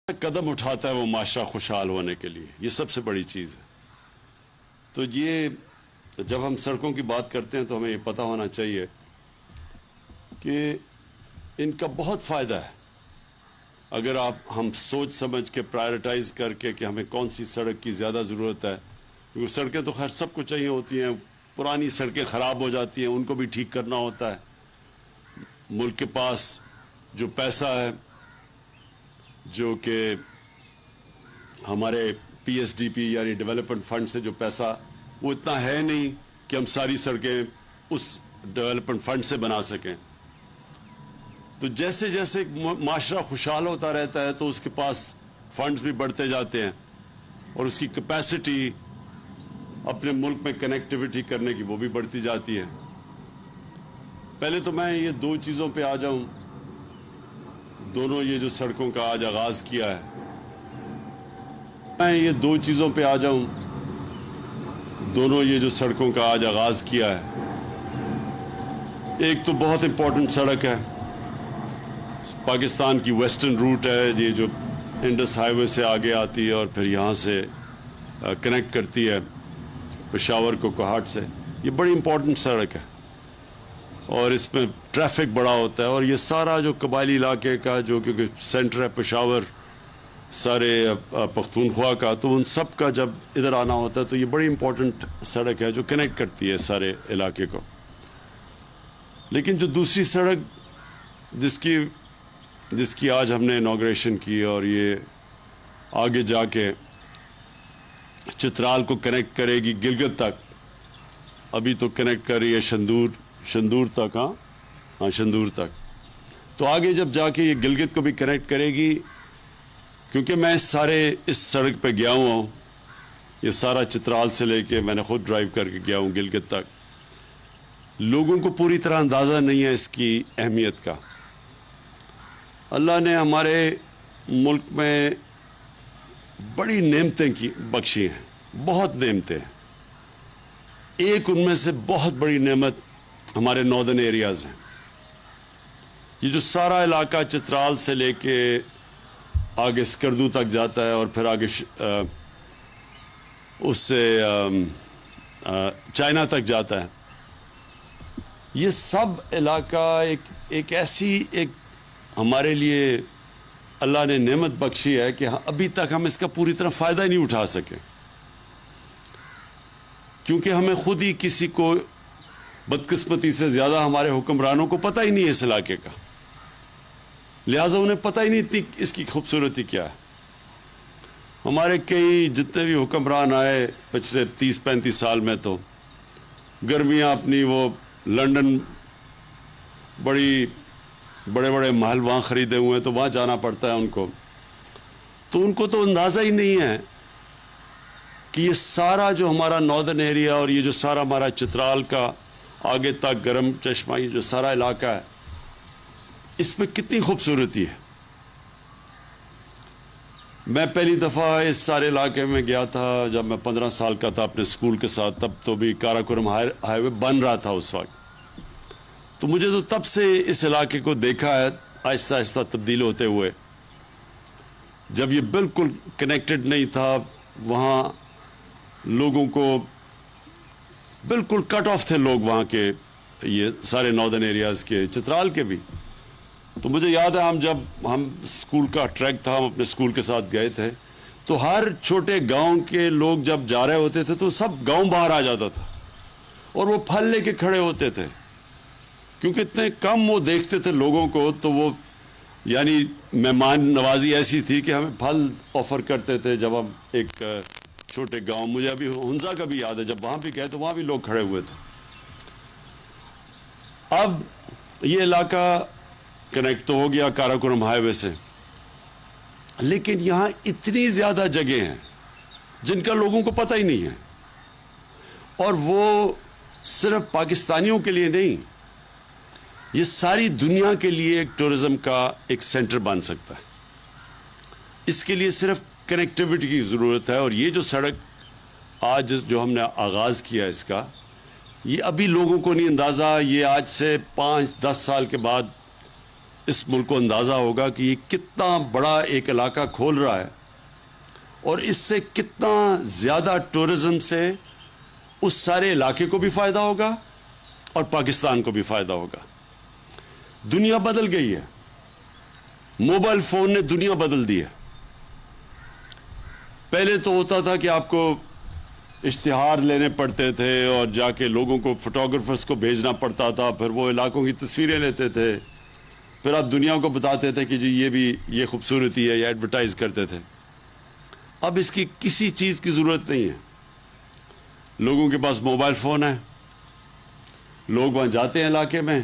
قدم اٹھاتا ہے وہ معاشرہ خوشحال ہونے کے لیے، یہ سب سے بڑی چیز ہے۔ تو یہ جب ہم سڑکوں کی بات کرتے ہیں تو ہمیں یہ پتہ ہونا چاہیے کہ ان کا بہت فائدہ ہے اگر ہم سوچ سمجھ کے پرائرٹائز کر کے کہ ہمیں کون سی سڑک کی زیادہ ضرورت ہے، کیونکہ سڑکیں تو خیر سب کو چاہیے ہوتی ہیں، پرانی سڑکیں خراب ہو جاتی ہیں، ان کو بھی ٹھیک کرنا ہوتا ہے۔ ملک کے پاس جو پیسہ ہے، جو کہ ہمارے پی ایس ڈی پی یعنی ڈیولپمنٹ فنڈ سے جو پیسہ وہ اتنا ہے نہیں کہ ہم ساری سڑکیں اس ڈیولپمنٹ فنڈ سے بنا سکیں۔ تو جیسے جیسے معاشرہ خوشحال ہوتا رہتا ہے تو اس کے پاس فنڈز بھی بڑھتے جاتے ہیں اور اس کی کیپیسٹی اپنے ملک میں کنیکٹیویٹی کرنے کی وہ بھی بڑھتی جاتی ہے۔ پہلے تو میں یہ دو چیزوں پہ آ جاؤں، دونوں یہ جو سڑکوں کا آج آغاز کیا ہے، میں یہ دو چیزوں پہ آ جاؤں، دونوں یہ جو سڑکوں کا آج آغاز کیا ہے۔ ایک تو بہت امپورٹنٹ سڑک ہے، پاکستان کی ویسٹرن روٹ ہے، یہ جو انڈس ہائی وے سے آگے آتی ہے اور پھر یہاں سے کنیکٹ کرتی ہے پشاور کو کوہاٹ سے۔ یہ بڑی امپورٹنٹ سڑک ہے اور اس میں ٹریفک بڑا ہوتا ہے، اور یہ سارا جو قبائلی علاقے کا جو کیونکہ سینٹر ہے پشاور سارے پختونخوا کا، تو ان سب کا جب ادھر آنا ہوتا ہے تو یہ بڑی امپورٹنٹ سڑک ہے جو کنیکٹ کرتی ہے سارے علاقے کو۔ لیکن جو دوسری سڑک جس کی آج ہم نے انوگریشن کی اور یہ آگے جا کے چترال کو کنیکٹ کرے گی گلگت تک، ابھی تو کنیکٹ کر رہی ہے شندور تک، ہاں شندور تک، تو آگے جب جا کے یہ گلگت کو بھی کنیکٹ کرے گی، کیونکہ میں اس سڑک پہ گیا ہوں، یہ سارا چترال سے لے کے میں نے خود ڈرائیو کر کے گیا ہوں گلگت تک۔ لوگوں کو پوری طرح اندازہ نہیں ہے اس کی اہمیت کا۔ اللہ نے ہمارے ملک میں بڑی نعمتیں بخشی ہیں، بہت نعمتیں ہیں۔ ایک ان میں سے بہت بڑی نعمت ہمارے ناردرن ایریاز ہیں۔ یہ جو سارا علاقہ چترال سے لے کے آگے سکردو تک جاتا ہے اور پھر آگے اس سے چائنا تک جاتا ہے، یہ سب علاقہ ایک ایسی ہمارے لیے اللہ نے نعمت بخشی ہے کہ ابھی تک ہم اس کا پوری طرح فائدہ ہی نہیں اٹھا سکے، کیونکہ ہمیں خود ہی کسی کو بدقسمتی سے زیادہ ہمارے حکمرانوں کو پتہ ہی نہیں ہے اس علاقے کا، لہٰذا انہیں پتہ ہی نہیں تھی اس کی خوبصورتی کیا ہے۔ ہمارے کئی جتنے بھی حکمران آئے پچھلے 30-35 سال میں، تو گرمیاں اپنی وہ لنڈن بڑے بڑے محل وہاں خریدے ہوئے ہیں، تو وہاں جانا پڑتا ہے ان کو تو اندازہ ہی نہیں ہے کہ یہ سارا جو ہمارا ناردرن ایریا اور یہ جو سارا ہمارا چترال کا آگے تک گرم چشمہ، یہ جو سارا علاقہ ہے، اس میں کتنی خوبصورتی ہے۔ میں پہلی دفعہ اس سارے علاقے میں گیا تھا جب میں 15 سال کا تھا اپنے اسکول کے ساتھ، تب تو بھی کاراکورم ہائی وے بن رہا تھا اس وقت، تو مجھے تو تب سے اس علاقے کو دیکھا ہے آہستہ آہستہ تبدیل ہوتے ہوئے۔ جب یہ بالکل کنیکٹڈ نہیں تھا، وہاں لوگوں کو بالکل کٹ آف تھے لوگ وہاں کے، یہ سارے ناردرن ایریاز کے، چترال کے بھی۔ تو مجھے یاد ہے ہم اسکول کا ٹریک تھا، ہم اپنے اسکول کے ساتھ گئے تھے، تو ہر چھوٹے گاؤں کے لوگ جب جا رہے ہوتے تھے تو سب گاؤں باہر آ جاتا تھا اور وہ پھل لے کے کھڑے ہوتے تھے، کیونکہ اتنے کم وہ دیکھتے تھے لوگوں کو، تو وہ یعنی مہمان نوازی ایسی تھی کہ ہمیں پھل آفر کرتے تھے جب ہم ایک چھوٹے گاؤں، مجھے ابھی ہنزا کا بھی یاد ہے، جب وہاں بھی گئے تو وہاں بھی لوگ کھڑے ہوئے تھے۔ اب یہ علاقہ کنیکٹ تو ہو گیا کاراکورم ہائی وے سے، لیکن یہاں اتنی زیادہ جگہیں ہیں جن کا لوگوں کو پتہ ہی نہیں ہے، اور وہ صرف پاکستانیوں کے لیے نہیں، یہ ساری دنیا کے لیے ایک ٹورزم کا ایک سینٹر بن سکتا ہے۔ اس کے لیے صرف کنیکٹیوٹی کی ضرورت ہے، اور یہ جو سڑک آج جو ہم نے آغاز کیا اس کا، یہ ابھی لوگوں کو نہیں اندازہ، یہ آج سے 5-10 سال کے بعد اس ملک کو اندازہ ہوگا کہ یہ کتنا بڑا ایک علاقہ کھول رہا ہے اور اس سے کتنا زیادہ ٹورزم سے اس سارے علاقے کو بھی فائدہ ہوگا اور پاکستان کو بھی فائدہ ہوگا. دنیا بدل گئی ہے. موبائل فون نے دنیا بدل دی ہے. پہلے تو ہوتا تھا کہ آپ کو اشتہار لینے پڑتے تھے اور جا کے لوگوں کو فوٹوگرافرز کو بھیجنا پڑتا تھا, پھر وہ علاقوں کی تصویریں لیتے تھے, پھر آپ دنیا کو بتاتے تھے کہ جی یہ بھی یہ خوبصورتی ہے, یہ ایڈورٹائز کرتے تھے. اب اس کی کسی چیز کی ضرورت نہیں ہے. لوگوں کے پاس موبائل فون ہے, لوگ وہاں جاتے ہیں علاقے میں,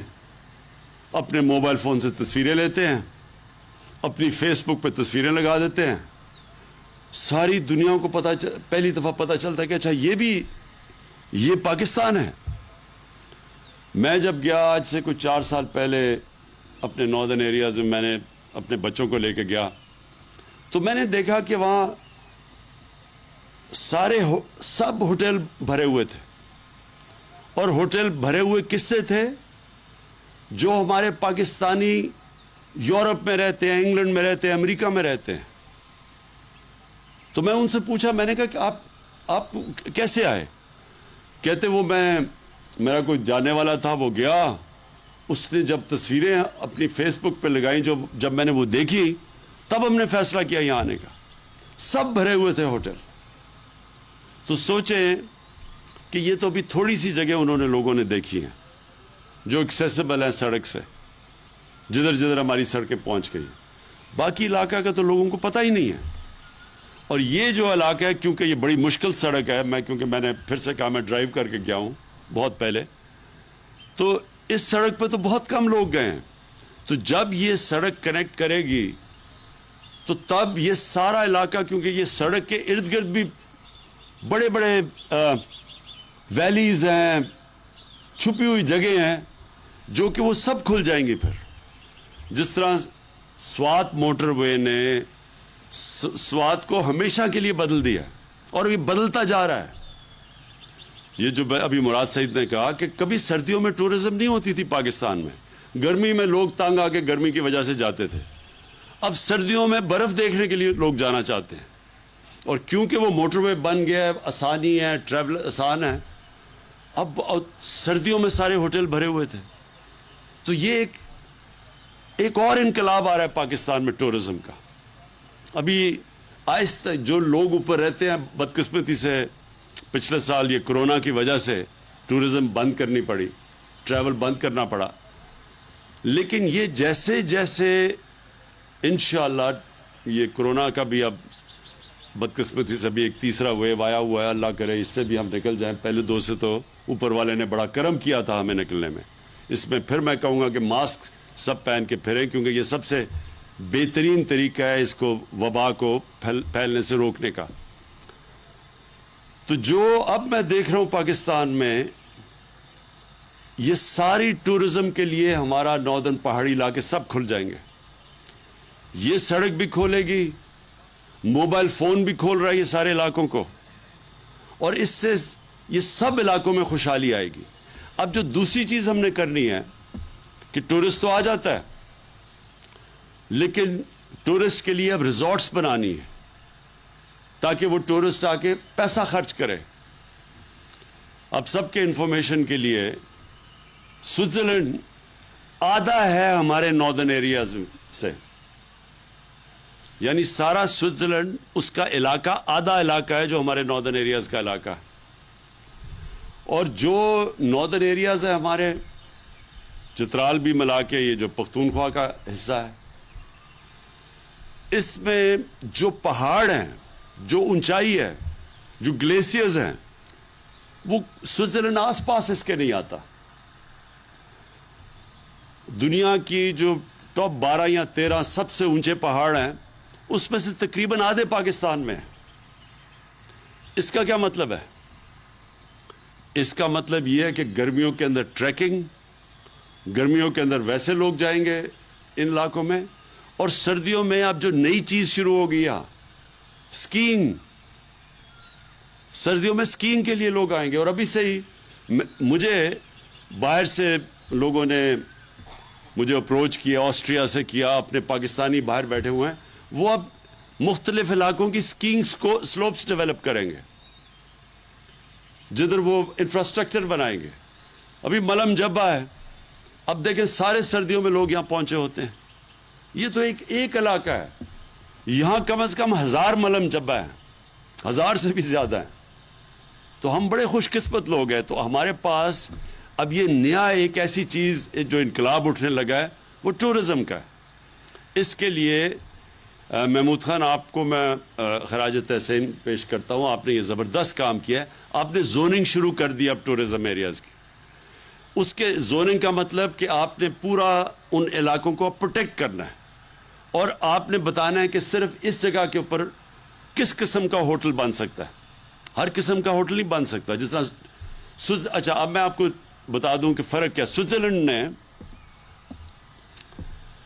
اپنے موبائل فون سے تصویریں لیتے ہیں, اپنی فیس بک پہ تصویریں لگا دیتے ہیں. ساری دنیا کو پہلی دفعہ پتہ چلتا ہے کہ اچھا یہ پاکستان ہے. میں جب گیا آج سے کچھ 4 سال پہلے اپنے ناردرن ایریاز میں نے اپنے بچوں کو لے کے گیا تو میں نے دیکھا کہ وہاں سب ہوٹل بھرے ہوئے تھے. اور ہوٹل بھرے ہوئے کس سے تھے؟ جو ہمارے پاکستانی یورپ میں رہتے ہیں, انگلینڈ میں رہتے ہیں, امریکہ میں رہتے ہیں. تو میں ان سے پوچھا, میں نے کہا کہ آپ کیسے آئے؟ کہتے وہ میرا کوئی جانے والا تھا, وہ گیا, اس نے جب تصویریں اپنی فیس بک پہ لگائیں, جب میں نے وہ دیکھی تب ہم نے فیصلہ کیا یہاں آنے کا. سب بھرے ہوئے تھے ہوٹل. تو سوچیں کہ یہ تو ابھی تھوڑی سی جگہ انہوں نے لوگوں نے دیکھی ہیں جو ایکسیسیبل ہیں سڑک سے, جدھر ہماری سڑکیں پہنچ گئی. باقی علاقہ کا تو لوگوں کو پتہ ہی نہیں ہے. اور یہ جو علاقہ ہے, کیونکہ یہ بڑی مشکل سڑک ہے, کیونکہ میں نے پھر سے کہا میں ڈرائیو کر کے گیا ہوں بہت پہلے, تو اس سڑک پہ تو بہت کم لوگ گئے ہیں. تو جب یہ سڑک کنیکٹ کرے گی تو تب یہ سارا علاقہ, کیونکہ یہ سڑک کے ارد گرد بھی بڑے بڑے ویلیز ہیں, چھپی ہوئی جگہیں ہیں, جو کہ وہ سب کھل جائیں گی. پھر جس طرح سوات موٹر وے نے سوات کو ہمیشہ کے لیے بدل دیا اور یہ بدلتا جا رہا ہے. یہ جو ابھی مراد سعید نے کہا کہ کبھی سردیوں میں ٹورزم نہیں ہوتی تھی پاکستان میں, گرمی میں لوگ تنگ آ کے گرمی کی وجہ سے جاتے تھے. اب سردیوں میں برف دیکھنے کے لیے لوگ جانا چاہتے ہیں, اور کیونکہ وہ موٹر وے بن گیا ہے, آسانی ہے, ٹریول آسان ہے, اب سردیوں میں سارے ہوٹل بھرے ہوئے تھے. تو یہ ایک اور انقلاب آ رہا ہے پاکستان میں ٹورزم کا. ابھی آہستہ جو لوگ اوپر رہتے ہیں, بدقسمتی سے پچھلے سال یہ کرونا کی وجہ سے ٹورزم بند کرنی پڑی, ٹریول بند کرنا پڑا. لیکن یہ جیسے جیسے انشاءاللہ یہ کرونا کا بھی اب بدقسمتی سے بھی ایک تیسرا ویو آیا ہوا ہے, اللہ کرے اس سے بھی ہم نکل جائیں. پہلے 2 سے تو اوپر والے نے بڑا کرم کیا تھا ہمیں نکلنے میں. اس میں پھر میں کہوں گا کہ ماسک سب پہن کے پھریں, کیونکہ یہ سب سے بہترین طریقہ ہے اس کو, وبا کو پھیلنے سے روکنے کا. تو جو اب میں دیکھ رہا ہوں پاکستان میں, یہ ساری ٹورزم کے لیے ہمارا ناردرن پہاڑی علاقے سب کھل جائیں گے. یہ سڑک بھی کھولے گی, موبائل فون بھی کھول رہا ہے یہ سارے علاقوں کو, اور اس سے یہ سب علاقوں میں خوشحالی آئے گی. اب جو دوسری چیز ہم نے کرنی ہے کہ ٹورسٹ تو آ جاتا ہے, لیکن ٹورسٹ کے لیے اب ریزورٹس بنانی ہے تاکہ وہ ٹورسٹ آ کے پیسہ خرچ کرے. اب سب کے انفارمیشن کے لیے سوئٹزرلینڈ آدھا ہے ہمارے ناردرن ایریاز سے, یعنی سارا سوئٹزرلینڈ اس کا علاقہ آدھا علاقہ ہے جو ہمارے ناردرن ایریاز کا علاقہ ہے. اور جو ناردرن ایریاز ہے ہمارے چترال بھی ملا کے یہ جو پختونخوا کا حصہ ہے, اس میں جو پہاڑ ہیں, جو اونچائی ہے, جو گلیشیئرز ہیں, وہ سوئٹزرلینڈ آس پاس اس کے نہیں آتا. دنیا کی جو ٹاپ 12 یا 13 سب سے اونچے پہاڑ ہیں, اس میں سے تقریباً آدھے پاکستان میں ہیں. اس کا کیا مطلب ہے؟ اس کا مطلب یہ ہے کہ گرمیوں کے اندر ٹریکنگ, گرمیوں کے اندر ویسے لوگ جائیں گے ان علاقوں میں, اور سردیوں میں اب جو نئی چیز شروع ہو گئی ہے سکینگ, سردیوں میں سکینگ کے لیے لوگ آئیں گے. اور ابھی سے ہی مجھے باہر سے لوگوں نے مجھے اپروچ کیا، آسٹریا سے کیا، اپنے پاکستانی باہر بیٹھے ہوئے ہیں، وہ اب مختلف علاقوں کی سکینگز کو سلوپس ڈیولپ کریں گے جدھر وہ انفراسٹرکچر بنائیں گے. ابھی ملم جبہ ہے، اب دیکھیں سارے سردیوں میں لوگ یہاں پہنچے ہوتے ہیں. یہ تو ایک علاقہ ہے، یہاں کم از کم 1000 ملم جبہ ہیں، 1000 سے بھی زیادہ ہیں. تو ہم بڑے خوش قسمت لوگ ہیں. تو ہمارے پاس اب یہ نیا ایک ایسی چیز جو انقلاب اٹھنے لگا ہے وہ ٹورزم کا ہے. اس کے لیے محمود خان آپ کو میں خراج تحسین پیش کرتا ہوں. آپ نے یہ زبردست کام کیا ہے. آپ نے زوننگ شروع کر دی اب ٹورزم ایریاز کی. اس کے زوننگ کا مطلب کہ آپ نے پورا ان علاقوں کو پروٹیکٹ کرنا ہے، اور آپ نے بتانا ہے کہ صرف اس جگہ کے اوپر کس قسم کا ہوٹل بن سکتا ہے. ہر قسم کا ہوٹل نہیں بن سکتا. جس طرح اچھا اب میں آپ کو بتا دوں کہ فرق کیا.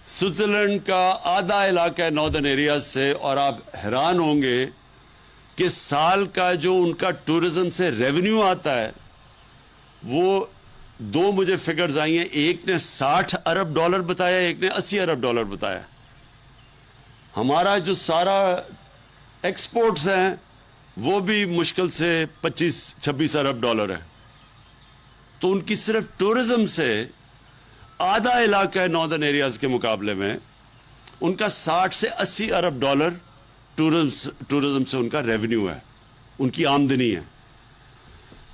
سوئٹزرلینڈ کا آدھا علاقہ ہے ناردرن ایریاز سے، اور آپ حیران ہوں گے کہ سال کا جو ان کا ٹورزم سے ریونیو آتا ہے وہ دو مجھے فگرز آئی ہیں. ایک نے $60 ارب بتایا، ایک نے $80 ارب بتایا. ہمارا جو سارا ایکسپورٹس ہیں وہ بھی مشکل سے $25-26 ارب ہے. تو ان کی صرف ٹورزم سے آدھا علاقہ ہے ناردرن ایریاز کے مقابلے میں، ان کا $60 سے $80 ارب ٹورزم سے ان کا ریونیو ہے، ان کی آمدنی ہے.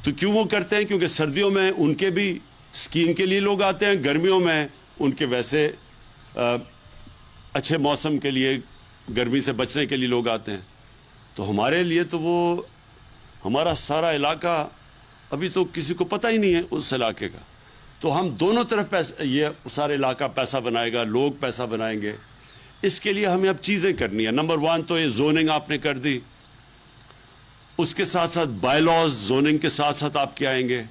تو کیوں وہ کرتے ہیں؟ کیونکہ سردیوں میں ان کے بھی اسکیئنگ کے لیے لوگ آتے ہیں، گرمیوں میں ان کے ویسے اچھے موسم کے لیے، گرمی سے بچنے کے لیے لوگ آتے ہیں. تو ہمارے لیے تو وہ ہمارا سارا علاقہ ابھی تو کسی کو پتہ ہی نہیں ہے اس علاقے کا. تو ہم دونوں طرف پیسہ، یہ سارا علاقہ پیسہ بنائے گا، لوگ پیسہ بنائیں گے. اس کے لیے ہمیں اب چیزیں کرنی ہیں. نمبر 1 تو یہ زوننگ آپ نے کر دی، اس کے ساتھ ساتھ بائی لاز. زوننگ کے ساتھ ساتھ آپ کیا آئیں گے؟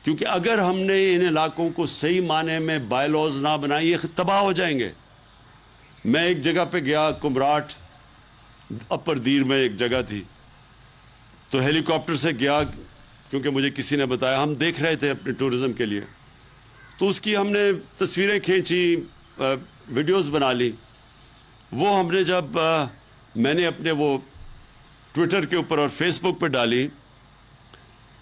کیونکہ اگر ہم نے ان علاقوں کو صحیح معنی میں بائی لاز نہ بنائیں، یہ تباہ ہو جائیں گے. میں ایک جگہ پہ گیا، کمراٹ اپر دیر میں ایک جگہ تھی، تو ہیلی کاپٹر سے گیا کیونکہ مجھے کسی نے بتایا. ہم دیکھ رہے تھے اپنے ٹورزم کے لیے، تو اس کی ہم نے تصویریں کھینچی، ویڈیوز بنا لی. وہ ہم نے جب میں نے اپنے وہ ٹویٹر کے اوپر اور فیس بک پہ ڈالی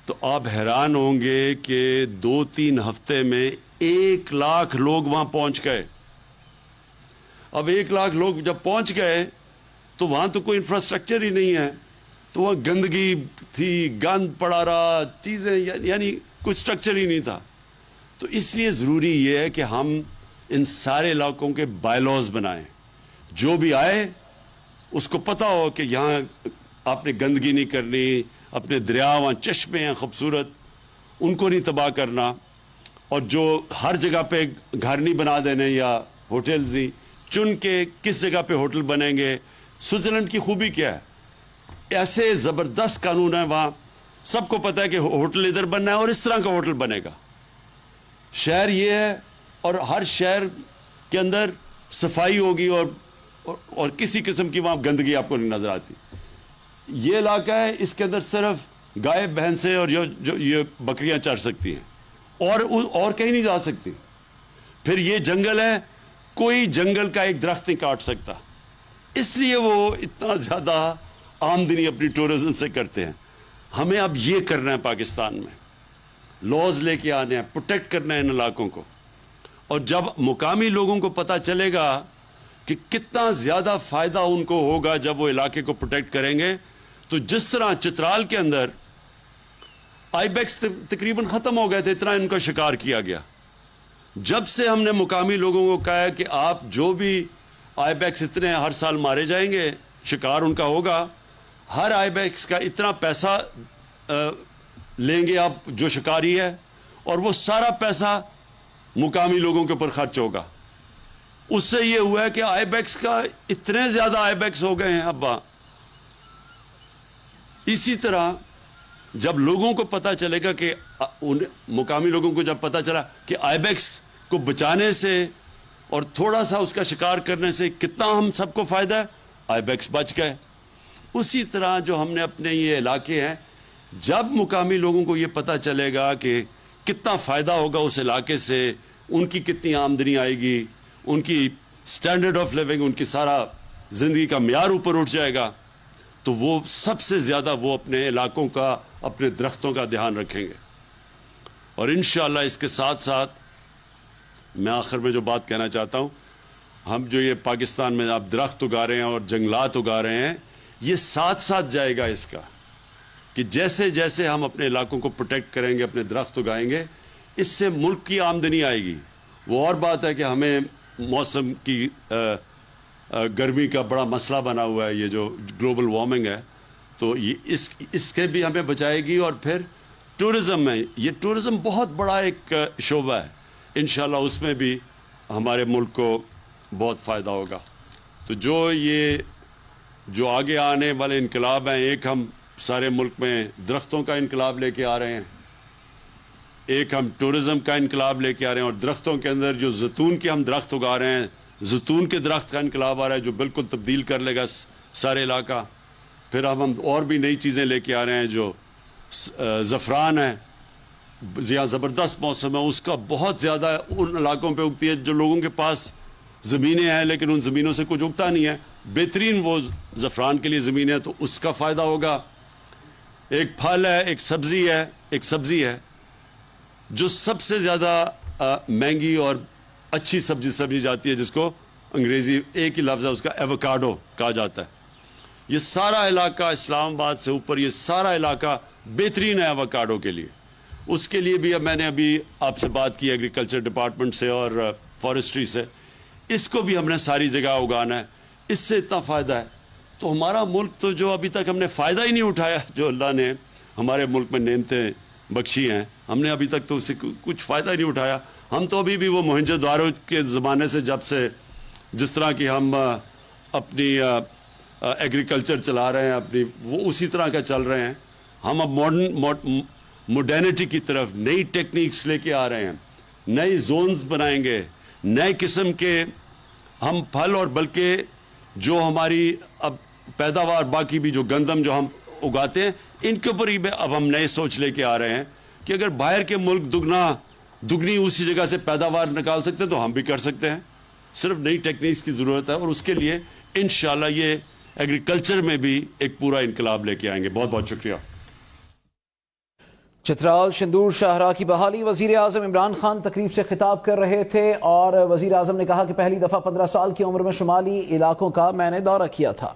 تو آپ حیران ہوں گے کہ 2-3 ہفتے میں 1 لاکھ لوگ وہاں پہنچ گئے. اب 1 لاکھ لوگ جب پہنچ گئے تو وہاں تو کوئی انفراسٹرکچر ہی نہیں ہے، تو وہاں گندگی تھی، گند پڑا رہا، چیزیں یعنی کچھ اسٹرکچر ہی نہیں تھا. تو اس لیے ضروری یہ ہے کہ ہم ان سارے علاقوں کے بائی لاز بنائیں. جو بھی آئے اس کو پتہ ہو کہ یہاں آپ نے گندگی نہیں کرنی، اپنے دریا وہاں چشمے ہیں خوبصورت، ان کو نہیں تباہ کرنا، اور جو ہر جگہ پہ گھر نہیں بنا دینے یا ہوٹلز ہی چن کے کس جگہ پہ ہوٹل بنیں گے. سوئٹزرلینڈ کی خوبی کیا ہے؟ ایسے زبردست قانون ہے وہاں، سب کو پتہ ہے کہ ہوٹل ادھر بننا ہے اور اس طرح کا ہوٹل بنے گا. شہر یہ ہے، اور ہر شہر کے اندر صفائی ہوگی اور کسی قسم کی وہاں گندگی آپ کو نہیں نظر آتی. یہ علاقہ ہے، اس کے اندر صرف گائے بھینسیں اور جو یہ بکریاں چر سکتی ہیں، اور کہیں نہیں جا سکتی. پھر یہ جنگل ہے، کوئی جنگل کا ایک درخت نہیں کاٹ سکتا. اس لیے وہ اتنا زیادہ آمدنی اپنی ٹورزم سے کرتے ہیں. ہمیں اب یہ کرنا ہے، پاکستان میں لاز لے کے آنے ہیں، پروٹیکٹ کرنا ہے ان علاقوں کو. اور جب مقامی لوگوں کو پتہ چلے گا کہ کتنا زیادہ فائدہ ان کو ہوگا جب وہ علاقے کو پروٹیکٹ کریں گے، تو جس طرح چترال کے اندر آئی بیکس تقریباً ختم ہو گئے تھے، اتنا ان کا شکار کیا گیا. جب سے ہم نے مقامی لوگوں کو کہا ہے کہ آپ جو بھی آئی بیکس اتنے ہر سال مارے جائیں گے، شکار ان کا ہوگا، ہر آئی بیکس کا اتنا پیسہ لیں گے آپ جو شکاری ہے، اور وہ سارا پیسہ مقامی لوگوں کے اوپر خرچ ہوگا. اس سے یہ ہوا ہے کہ آئی بیکس کا اتنے زیادہ آئی بیکس ہو گئے ہیں اب وہاں. اسی طرح جب لوگوں کو پتہ چلے گا کہ مقامی لوگوں کو جب پتہ چلا کہ آئی بیکس کو بچانے سے اور تھوڑا سا اس کا شکار کرنے سے کتنا ہم سب کو فائدہ ہے، آئی بیکس بچ گئے. اسی طرح جو ہم نے اپنے یہ علاقے ہیں، جب مقامی لوگوں کو یہ پتہ چلے گا کہ کتنا فائدہ ہوگا اس علاقے سے، ان کی کتنی آمدنی آئے گی, ان کی سٹینڈرڈ آف لیونگ, ان کی سارا زندگی کا معیار اوپر اٹھ جائے گا, تو وہ سب سے زیادہ وہ اپنے علاقوں کا, اپنے درختوں کا دھیان رکھیں گے. اور انشاءاللہ اس کے ساتھ ساتھ میں آخر میں جو بات کہنا چاہتا ہوں, ہم جو یہ پاکستان میں آپ درخت اگا رہے ہیں اور جنگلات اگا رہے ہیں, یہ ساتھ ساتھ جائے گا اس کا کہ جیسے جیسے ہم اپنے علاقوں کو پروٹیکٹ کریں گے, اپنے درخت اگائیں گے, اس سے ملک کی آمدنی آئے گی. وہ اور بات ہے کہ ہمیں موسم کی گرمی کا بڑا مسئلہ بنا ہوا ہے, یہ جو گلوبل وارمنگ ہے, تو یہ اس کے بھی ہمیں بچائے گی. اور پھر ٹورزم ہے, یہ ٹورزم بہت بڑا ایک شعبہ ہے, انشاءاللہ اس میں بھی ہمارے ملک کو بہت فائدہ ہوگا. تو جو آگے آنے والے انقلاب ہیں, ایک ہم سارے ملک میں درختوں کا انقلاب لے کے آ رہے ہیں, ایک ہم ٹورزم کا انقلاب لے کے آ رہے ہیں, اور درختوں کے اندر جو زیتون کے ہم درخت اگا رہے ہیں, زیتون کے درخت کا انقلاب آ رہا ہے جو بالکل تبدیل کر لے گا سارے علاقہ. پھر ہم اور بھی نئی چیزیں لے کے آ رہے ہیں, جو زعفران ہے, یہاں زبردست موسم ہے, اس کا بہت زیادہ ان علاقوں پہ اگتی ہے جو لوگوں کے پاس زمینیں ہیں لیکن ان زمینوں سے کچھ اگتا نہیں ہے. بہترین وہ زعفران کے لیے زمین ہے, تو اس کا فائدہ ہوگا. ایک پھل ہے, ایک سبزی ہے جو سب سے زیادہ مہنگی اور اچھی سبزی سمجھی جاتی ہے, جس کو انگریزی ایک ہی لفظ ہے اس کا, ایووکاڈو کہا جاتا ہے. یہ سارا علاقہ اسلام آباد سے اوپر, یہ سارا علاقہ بہترین ہے ایووکاڈو کے لیے. اس کے لیے بھی میں نے ابھی آپ سے بات کی ایگریکلچر ڈپارٹمنٹ سے اور فارسٹری سے, اس کو بھی ہم نے ساری جگہ اگانا ہے. اس سے اتنا فائدہ ہے. تو ہمارا ملک تو جو ابھی تک ہم نے فائدہ ہی نہیں اٹھایا, جو اللہ نے ہمارے ملک میں نعمتیں بخشی ہیں, ہم نے ابھی تک تو اس سے کچھ فائدہ ہی نہیں اٹھایا. ہم تو ابھی بھی وہ موہنجو دارو کے زمانے سے, جب سے جس طرح کی ہم اپنی ایگریکلچر چلا رہے ہیں اپنی, وہ اسی طرح کا چل رہے ہیں. ہم اب ماڈرنٹی کی طرف نئی ٹیکنیکس لے کے آ رہے ہیں, نئی زونز بنائیں گے, نئے قسم کے ہم پھل, اور بلکہ جو ہماری اب پیداوار باقی بھی جو گندم جو ہم اگاتے ہیں, ان کے اوپر ہی اب ہم نئے سوچ لے کے آ رہے ہیں کہ اگر باہر کے ملک دگنی اسی جگہ سے پیداوار نکال سکتے ہیں تو ہم بھی کر سکتے ہیں. صرف نئی ٹیکنیکس کی ضرورت ہے, اور اس کے لیے انشاءاللہ یہ ایگریکلچر میں بھی ایک پورا انقلاب لے کے آئیں گے. بہت بہت شکریہ. چترال شندور شاہراہ کی بحالی. وزیر اعظم عمران خان تقریب سے خطاب کر رہے تھے, اور وزیر اعظم نے کہا کہ پہلی دفعہ 15 سال کی عمر میں شمالی علاقوں کا میں نے دورہ کیا تھا.